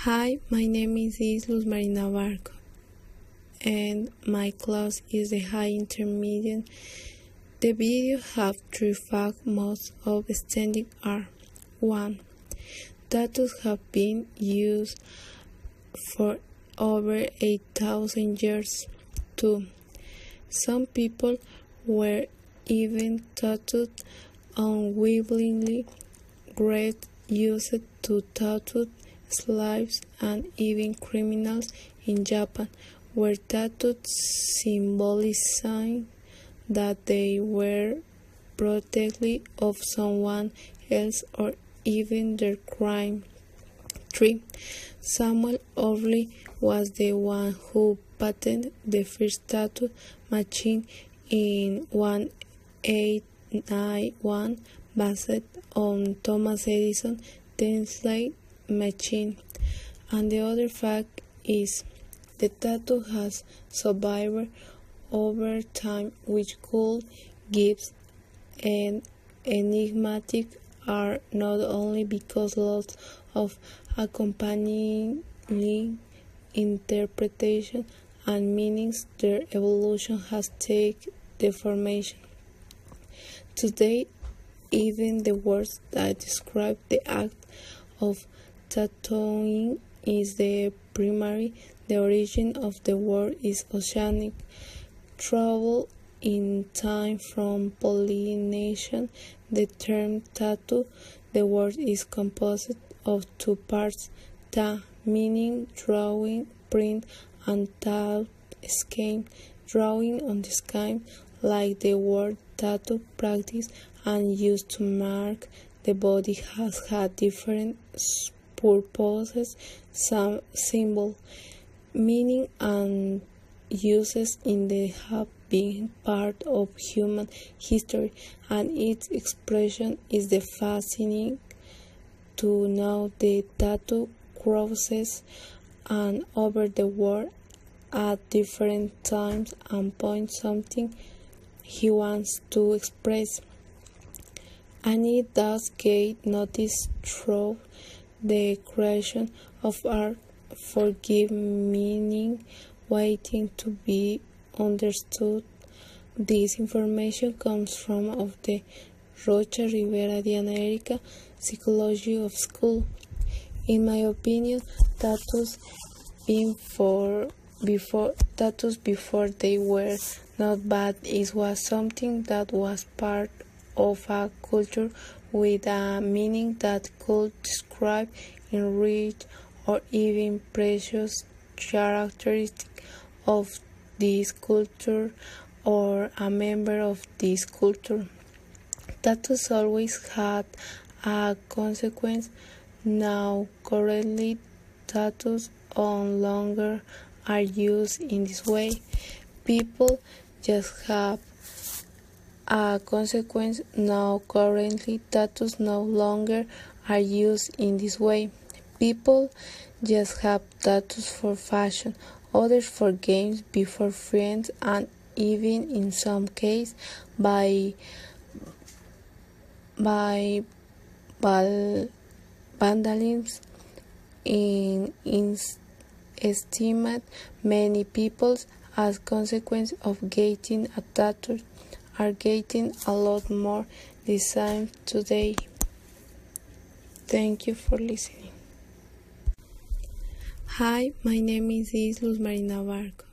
Hi, my name is Marina Barco, and my class is the High Intermediate. The video have three facts most outstanding are: 1. Tattoos have been used for over 8,000 years. 2. Some people were even tattooed unwillingly. Red used to tattoo slaves and even criminals in Japan were tattooed, symbolizing that they were protective of someone else or even their crime. 3. Samuel Orley was the one who patented the first tattoo machine in 1891 based on Thomas Edison's Tesla machine. And the other fact is the tattoo has survived over time, which could give an enigmatic art not only because lots of accompanying interpretation and meanings, their evolution has taken deformation. Today, even the words that describe the act of tattooing is the primary. The origin of the word is oceanic. Travel in time from Polynesian. The term tattoo, the word is composed of two parts: ta, meaning drawing, print, and taut, skin, drawing on the skin, like the word tattoo, practice and used to mark the body, has had different purposes, some symbol, meaning, and uses in the have been part of human history, and its expression is the fascinating to know the tattoo crosses and over the world at different times and points something he wants to express. And it does get noticed through the creation of art, forgive meaning, waiting to be understood. This information comes from of the Rocha Rivera Diana Erica Psychology of School. In my opinion, tattoos before they were not bad. It was something that was part of a culture with a meaning that could describe, enrich, or even precious characteristics of this culture or a member of this culture. Tattoos always had a consequence. Now, currently, tattoos no longer are used in this way. People just have a consequence. Now, currently, tattoos no longer are used in this way. People just have tattoos for fashion, others for games, before friends, and even in some cases by vandalism. In estimate, many people, as consequence of getting a tattoo, are getting a lot more design today. Thank you for listening. Hi, my name is Marina Barco.